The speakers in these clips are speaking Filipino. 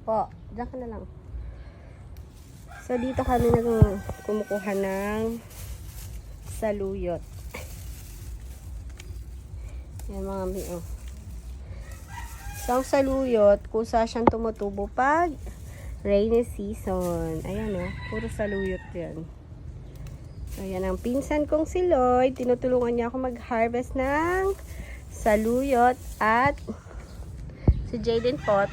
Po, diyan ka na lang. So, dito kami kumukuha ng saluyot. Yan mga oh. So, ang saluyot, kusa siyang tumutubo pag rainy season. Ayan oh, puro saluyot yan. So, yan ang pinsan kong si Lloyd. Tinutulungan niya ako mag-harvest ng saluyot at si Jaden Pot.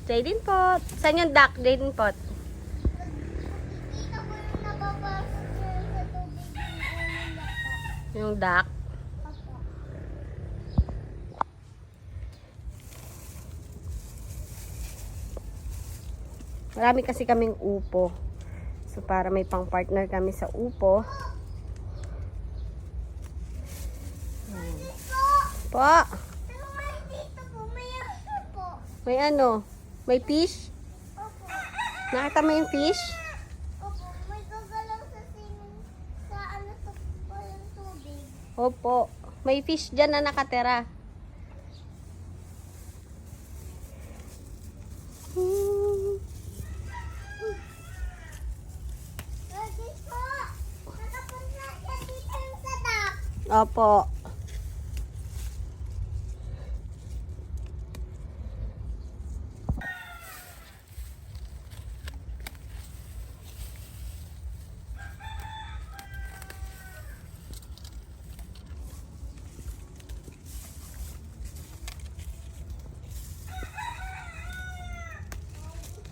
Jaden Pot. Saan yung duck, Jaden Pot? Yung duck. Marami kasi kaming upo. So, para may pang-partner kami sa upo. Po! May ano? May fish? Nakita mo yung fish? Opo, may gagalaw sa swimming sa ano to po yung tubig. Opo. May fish dyan na nakatira. Pwede po. Nakapunta siya dito yung sa dock. Opo.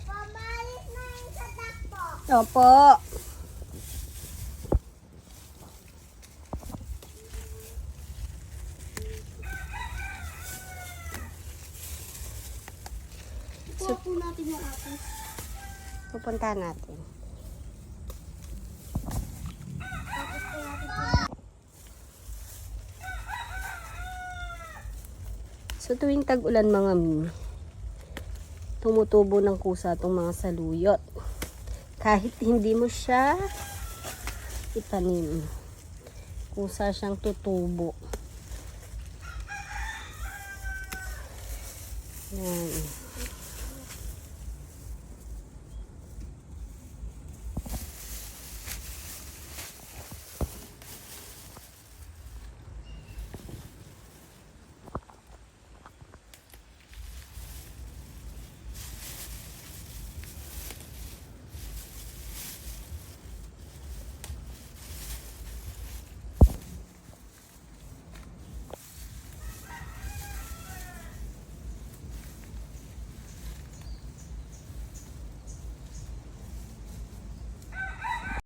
Pamalis na yung sa dock po. Opo. Kuha po natin yung atis. Pupunta natin. Tapos po natin po. So, tuwing tag-ulan mga tumutubo ng kusa itong mga saluyot. Kahit hindi mo siya itanim. Kusa siyang tutubo. Yan.